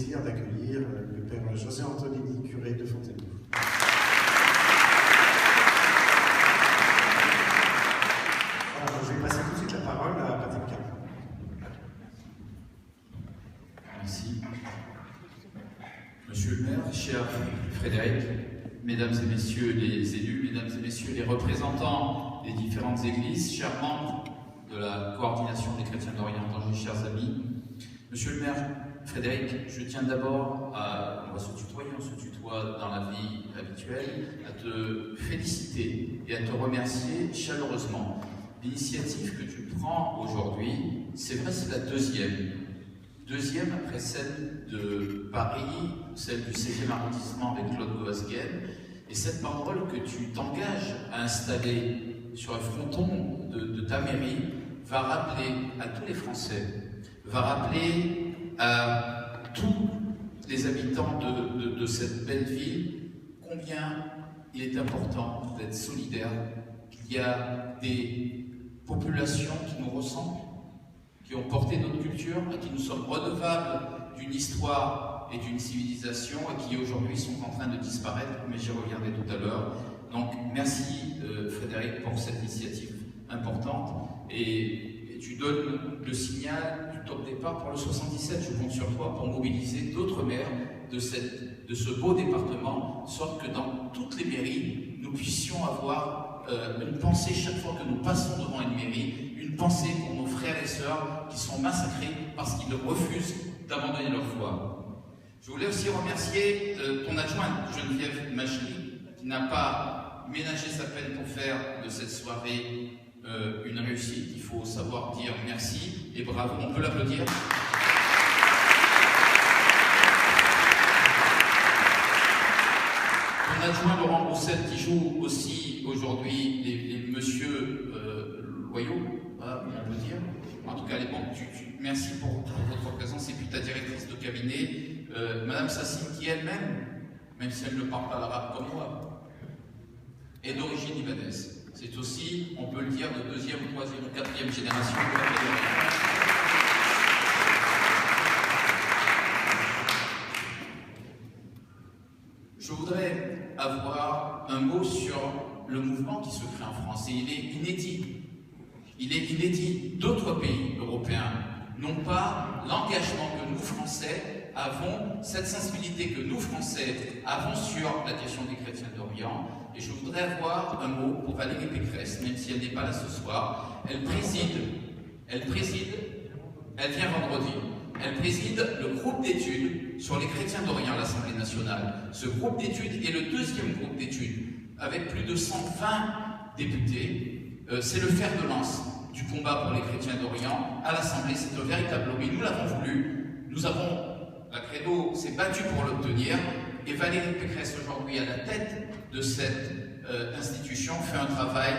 plaisir d'accueillir le père José Antonini, curé de Fontainebleau. Alors, je vais passer tout de suite la parole à Patrick Caron. Merci. Monsieur le maire, cher Frédéric, mesdames et messieurs les élus, mesdames et messieurs les représentants des différentes églises, chers membres de la coordination des chrétiens d'Orient d'Angers, chers amis, monsieur le maire Frédéric, je tiens d'abord on va se tutoyer, on se tutoie dans la vie habituelle, à te féliciter et à te remercier chaleureusement. L'initiative que tu prends aujourd'hui, c'est vrai, c'est la deuxième après celle de Paris, celle du 16e arrondissement avec Claude Goasguen, et cette parole que tu t'engages à installer sur le fronton de ta mairie va rappeler à tous les Français, va rappeler à tous les habitants de cette belle ville combien il est important d'être solidaire, qu'il y a des populations qui nous ressemblent, qui ont porté notre culture, à qui nous sommes redevables d'une histoire et d'une civilisation et qui aujourd'hui sont en train de disparaître, mais j'y reviendrai tout à l'heure. Donc merci Frédéric pour cette initiative importante et tu donnes le signal du top départ pour le 77. Je compte sur toi pour mobiliser d'autres maires de ce beau département, de sorte que dans toutes les mairies, nous puissions avoir une pensée chaque fois que nous passons devant une mairie, une pensée pour nos frères et sœurs qui sont massacrés parce qu'ils refusent d'abandonner leur foi. Je voulais aussi remercier ton adjointe Geneviève Machely, qui n'a pas ménagé sa peine pour faire de cette soirée une réussite. Il faut savoir dire merci et bravo, on peut l'applaudir. Ton adjoint Laurent Roussette qui joue aussi aujourd'hui les monsieur loyaux, on peut dire. En tout cas, merci pour votre présence et puis ta directrice de cabinet, Madame Sassine, qui elle-même, même si elle ne parle pas l'arabe comme moi, est d'origine libanaise. C'est aussi, on peut le dire, de deuxième, troisième ou quatrième génération de la fédération. Je voudrais avoir un mot sur le mouvement qui se crée en France, et il est inédit. Il est inédit. D'autres pays européens n'ont pas l'engagement que nous, Français, avons, cette sensibilité que nous, Français, avons sur la question des chrétiens d'Orient. Et je voudrais avoir un mot pour Valérie Pécresse, même si elle n'est pas là ce soir. Elle vient vendredi. Elle préside le groupe d'études sur les chrétiens d'Orient à l'Assemblée nationale. Ce groupe d'études est le deuxième groupe d'études, avec plus de 120 députés. C'est le fer de lance du combat pour les chrétiens d'Orient à l'Assemblée. C'est un véritable lobby. Nous l'avons voulu. La Credo s'est battue pour l'obtenir. Et Valérie Pécresse, aujourd'hui à la tête de cette institution, fait un travail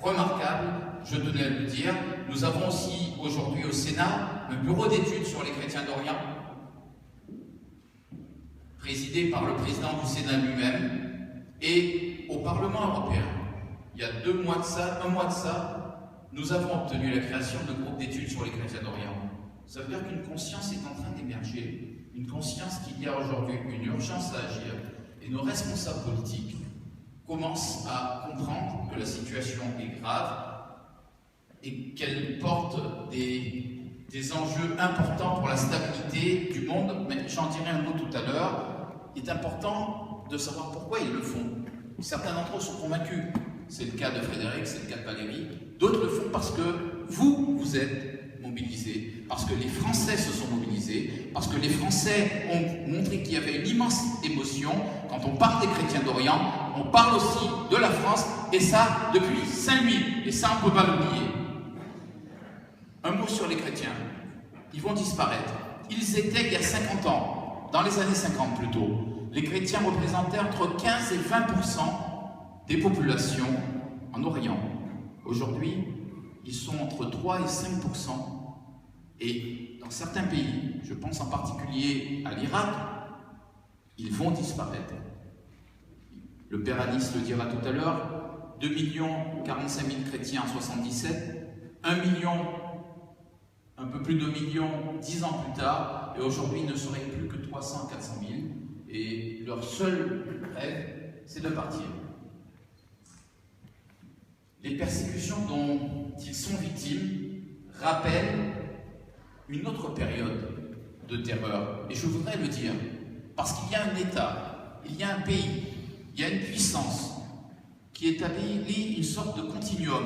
remarquable, je tenais à le dire. Nous avons aussi aujourd'hui au Sénat un bureau d'études sur les chrétiens d'Orient, présidé par le président du Sénat lui-même, et au Parlement européen. Il y a un mois de ça, nous avons obtenu la création de groupes d'études sur les chrétiens d'Orient. Ça veut dire qu'une conscience est en train d'émerger, une conscience qu'il y a aujourd'hui une urgence à agir, et nos responsables politiques commencent à comprendre que la situation est grave et qu'elle porte des enjeux importants pour la stabilité du monde. Mais j'en dirai un mot tout à l'heure. Il est important de savoir pourquoi ils le font. Certains d'entre eux sont convaincus. C'est le cas de Frédéric, c'est le cas de Valérie. D'autres le font parce que vous êtes mobilisés, parce que les Français se sont mobilisés, parce que les Français ont montré qu'il y avait une immense émotion. Quand on parle des chrétiens d'Orient, on parle aussi de la France, et ça depuis Saint-Louis, et ça on ne peut pas l'oublier. Un mot sur les chrétiens. Ils vont disparaître. Ils étaient il y a 50 ans, dans les années 50 plutôt. Les chrétiens représentaient entre 15 et 20% des populations en Orient. Aujourd'hui, ils sont entre 3 et 5%. Et dans certains pays, je pense en particulier à l'Irak, ils vont disparaître. Le père Anis le dira tout à l'heure, 2 45 000 chrétiens en 77, 1 million, un peu plus de 2 millions 10 ans plus tard, et aujourd'hui il ne serait plus que 300 et leur seul rêve, c'est de partir. Les persécutions dont ils sont victimes rappellent une autre période de terreur. Et je voudrais le dire, parce qu'il y a un État, il y a un pays, il y a une puissance qui établit une sorte de continuum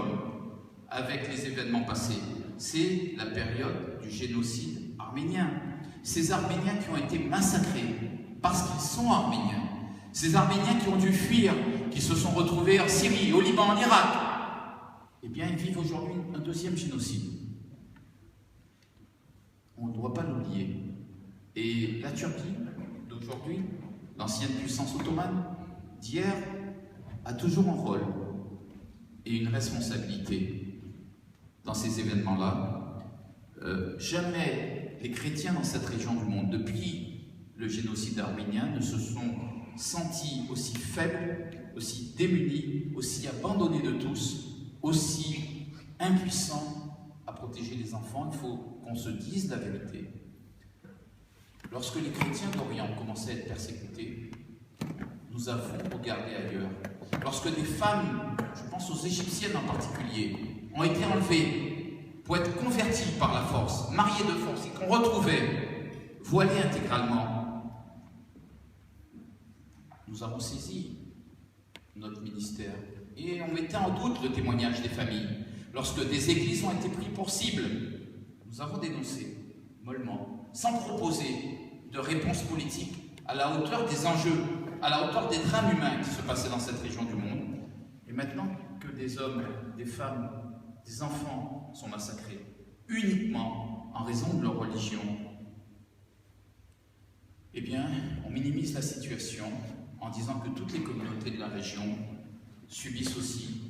avec les événements passés. C'est la période du génocide arménien. Ces Arméniens qui ont été massacrés parce qu'ils sont Arméniens. Ces Arméniens qui ont dû fuir, qui se sont retrouvés en Syrie, au Liban, en Irak. Eh bien, ils vivent aujourd'hui un deuxième génocide. On ne doit pas l'oublier. Et la Turquie d'aujourd'hui, l'ancienne puissance ottomane d'hier, a toujours un rôle et une responsabilité dans ces événements-là. Jamais les chrétiens dans cette région du monde, depuis le génocide arménien, ne se sont sentis aussi faibles, aussi démunis, aussi abandonnés de tous, aussi impuissants à protéger les enfants. Il faut qu'on se dise la vérité. Lorsque les chrétiens d'Orient commençaient à être persécutés, nous avons regardé ailleurs. Lorsque des femmes, je pense aux Égyptiennes en particulier, ont été enlevées pour être converties par la force, mariées de force, et qu'on retrouvait voilées intégralement, nous avons saisi notre ministère et on mettait en doute le témoignage des familles. Lorsque des églises ont été prises pour cible, nous avons dénoncé mollement, sans proposer de réponse politique à la hauteur des enjeux, à la hauteur des drames humains qui se passaient dans cette région du monde. Et maintenant que des hommes, des femmes, des enfants sont massacrés, uniquement en raison de leur religion, eh bien, on minimise la situation en disant que toutes les communautés de la région subissent aussi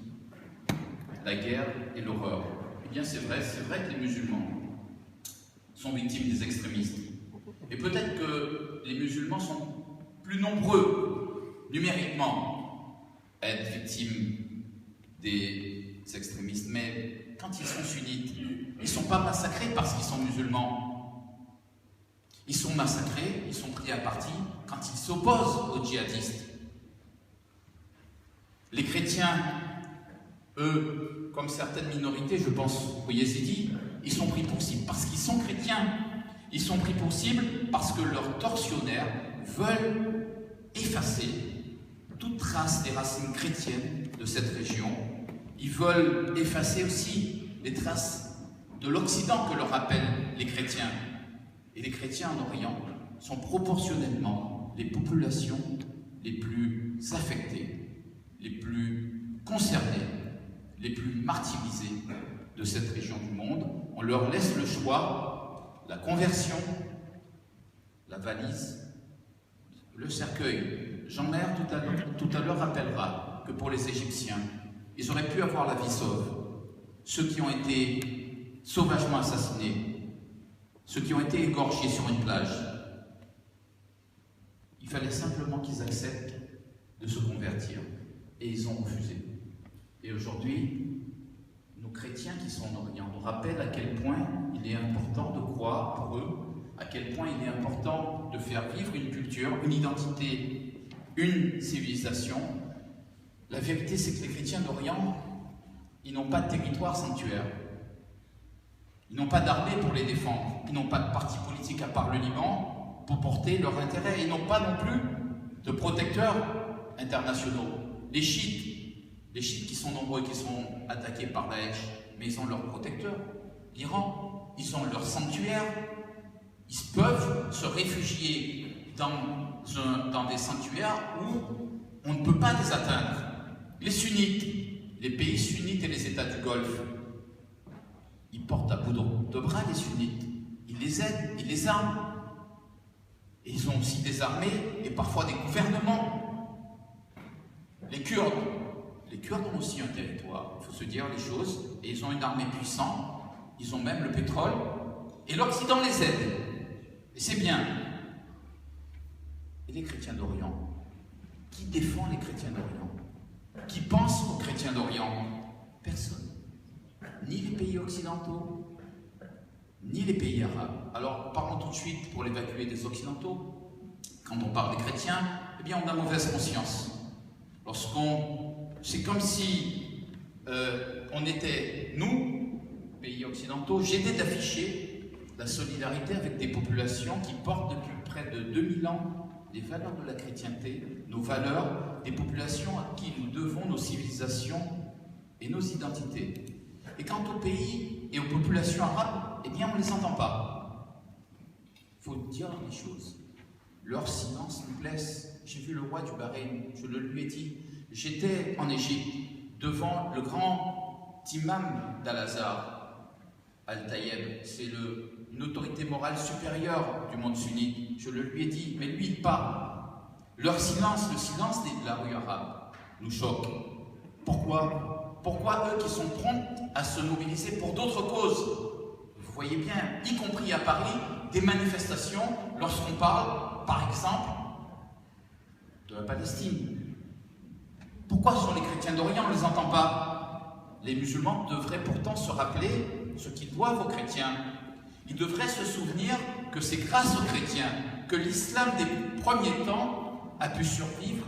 la guerre et l'horreur. Eh bien, c'est vrai que les musulmans sont victimes des extrémistes. Et peut-être que les musulmans sont plus nombreux, numériquement, à être victimes des extrémistes. Mais quand ils sont sunnites, ils ne sont pas massacrés parce qu'ils sont musulmans. Ils sont massacrés, ils sont pris à partie quand ils s'opposent aux djihadistes. Les chrétiens, eux, comme certaines minorités, je pense aux yézidis, ils sont pris pour cible parce qu'ils sont chrétiens. Ils sont pris pour cible parce que leurs tortionnaires veulent effacer toute trace des racines chrétiennes de cette région. Ils veulent effacer aussi les traces de l'Occident que leur rappellent les chrétiens. Et les chrétiens en Orient sont proportionnellement les populations les plus affectées, les plus concernées, les plus martyrisées de cette région du monde. On leur laisse le choix, la conversion, la valise, le cercueil. Jean-Mère tout à l'heure rappellera que pour les Égyptiens, ils auraient pu avoir la vie sauve. Ceux qui ont été sauvagement assassinés, ceux qui ont été égorgés sur une plage, il fallait simplement qu'ils acceptent de se convertir. Et ils ont refusé. Et aujourd'hui, nos chrétiens qui sont en Orient nous rappellent à quel point il est important de croire pour eux, à quel point il est important de faire vivre une culture, une identité, une civilisation. La vérité, c'est que les chrétiens d'Orient, ils n'ont pas de territoire sanctuaire. Ils n'ont pas d'armée pour les défendre. Ils n'ont pas de parti politique à part le Liban pour porter leurs intérêts. Ils n'ont pas non plus de protecteurs internationaux. Les chiites qui sont nombreux et qui sont attaqués par Daesh, mais ils ont leurs protecteurs. L'Iran, ils ont leur sanctuaire. Ils peuvent se réfugier dans des sanctuaires où on ne peut pas les atteindre. Les sunnites, les pays sunnites et les États du Golfe, ils portent à bout de bras les sunnites. Ils les aident, ils les arment. Et ils ont aussi des armées et parfois des gouvernements. Les Kurdes ont aussi un territoire, il faut se dire les choses, et ils ont une armée puissante, ils ont même le pétrole, et l'Occident les aide. Et c'est bien. Et les chrétiens d'Orient, qui défend les chrétiens d'Orient? Qui pense aux chrétiens d'Orient? Personne. Ni les pays occidentaux, ni les pays arabes. Alors, parlons tout de suite pour l'évacuer des occidentaux. quand on parle des chrétiens, eh bien on a mauvaise conscience. C'est comme si on était, nous, pays occidentaux, gênés d'afficher la solidarité avec des populations qui portent depuis près de 2000 ans les valeurs de la chrétienté, nos valeurs, des populations à qui nous devons nos civilisations et nos identités. Et quant aux pays et aux populations arabes, eh bien on ne les entend pas. Il faut dire les choses. Leur silence nous blesse. J'ai vu le roi du Bahreïn, je le lui ai dit. J'étais en Égypte, devant le grand imam d'Al-Azhar, Al-Tayeb. C'est une autorité morale supérieure du monde sunnite. Je le lui ai dit, mais lui, il parle. Leur silence, le silence de la rue arabe, nous choque. Pourquoi? Pourquoi eux qui sont prompts à se mobiliser pour d'autres causes? Vous voyez bien, y compris à Paris, des manifestations lorsqu'on parle, par exemple, de la Palestine. Pourquoi sont les chrétiens d'Orient, on ne les entend pas? Les musulmans devraient pourtant se rappeler ce qu'ils doivent aux chrétiens. Ils devraient se souvenir que c'est grâce aux chrétiens que l'islam des premiers temps a pu survivre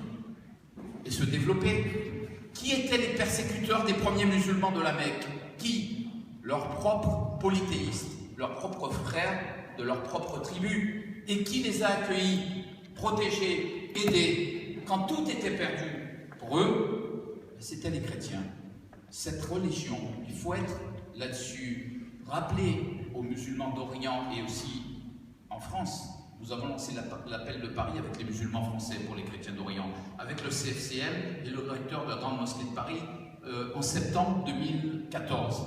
et se développer. Qui étaient les persécuteurs des premiers musulmans de la Mecque? Qui? Leurs propres polythéistes, leurs propres frères de leur propre tribu. Et qui les a accueillis, protégés, aidés, quand tout était perdu? Pour eux, c'était les chrétiens. Cette religion, il faut être là-dessus, rappeler aux musulmans d'Orient et aussi en France. Nous avons lancé l'appel de Paris avec les musulmans français pour les chrétiens d'Orient, avec le CFCM et le recteur de la Grande Mosquée de Paris en septembre 2014.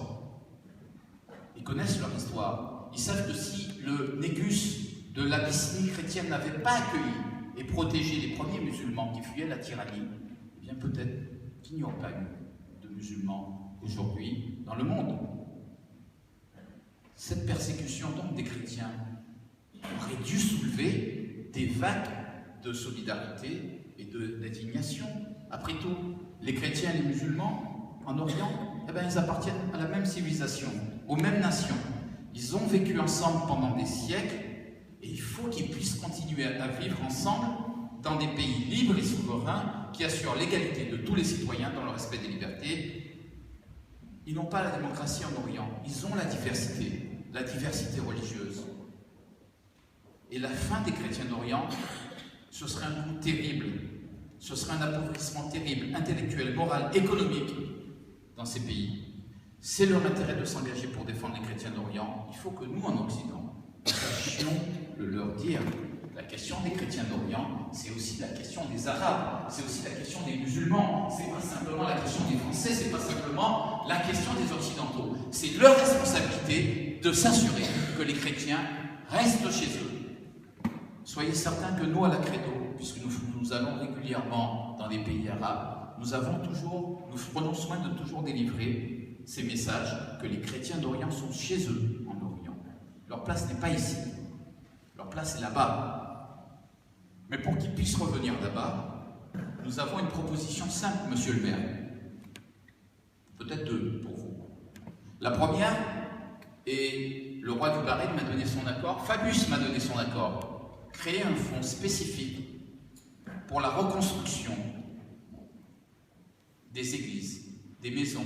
Ils connaissent leur histoire. Ils savent que si le négus de l'Abyssinie chrétienne n'avait pas accueilli et protégé les premiers musulmans qui fuyaient la tyrannie, eh bien peut-être qu'il n'y aurait pas eu de musulmans aujourd'hui dans le monde. Cette persécution donc des chrétiens aurait dû soulever des vagues de solidarité et d'indignation. Après tout, les chrétiens et les musulmans en Orient, eh bien, ils appartiennent à la même civilisation, aux mêmes nations. Ils ont vécu ensemble pendant des siècles et il faut qu'ils puissent continuer à vivre ensemble dans des pays libres et souverains qui assurent l'égalité de tous les citoyens dans le respect des libertés. Ils n'ont pas la démocratie en Orient, ils ont la diversité religieuse. Et la fin des chrétiens d'Orient, ce serait un coup terrible, ce serait un appauvrissement terrible, intellectuel, moral, économique dans ces pays. C'est leur intérêt de s'engager pour défendre les chrétiens d'Orient. Il faut que nous, en Occident, sachions le leur dire. La question des chrétiens d'Orient, c'est aussi la question des Arabes, c'est aussi la question des musulmans, c'est pas simplement la question des Français, c'est pas simplement la question des Occidentaux. C'est leur responsabilité de s'assurer que les chrétiens restent chez eux. Soyez certains que nous, à la Credo, puisque nous allons régulièrement dans les pays arabes, nous prenons soin de toujours délivrer ces messages que les chrétiens d'Orient sont chez eux en Orient. Leur place n'est pas ici, leur place est là-bas. Mais pour qu'ils puissent revenir là-bas, nous avons une proposition simple, monsieur le maire. Peut-être deux pour vous. La première, et le roi du Bahreïn m'a donné son accord, Fabius m'a donné son accord. Créer un fonds spécifique pour la reconstruction des églises, des maisons,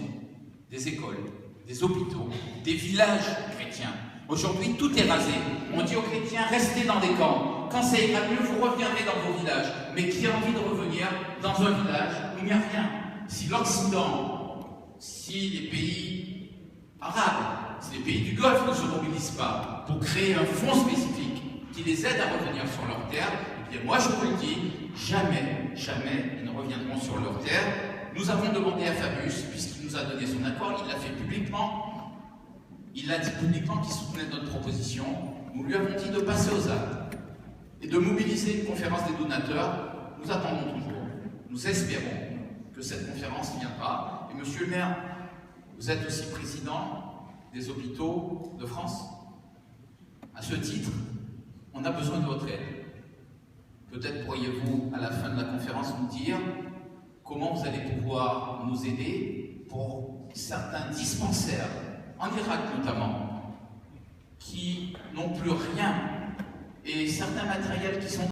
des écoles, des hôpitaux, des villages chrétiens. Aujourd'hui, tout est rasé. On dit aux chrétiens, restez dans des camps. Quand ça ira mieux, vous reviendrez dans vos villages. Mais qui a envie de revenir dans un village où il n'y a rien? Si l'Occident, si les pays arabes, si les pays du Golfe ne se mobilisent pas pour créer un fonds spécifique qui les aide à revenir sur leur terre, eh bien moi je vous le dis, jamais ils ne reviendront sur leur terre. Nous avons demandé à Fabius, puisqu'il nous a donné son accord, il l'a fait publiquement, il a dit publiquement qu'il soutenait notre proposition, nous lui avons dit de passer aux actes et de mobiliser une conférence des donateurs. Nous attendons toujours, nous espérons que cette conférence viendra. Et monsieur le maire, vous êtes aussi président des hôpitaux de France. À ce titre, on a besoin de votre aide. Peut-être pourriez-vous, à la fin de la conférence, nous dire comment vous allez pouvoir nous aider pour certains dispensaires, en Irak notamment, qui n'ont plus rien, et certains matériels qui sont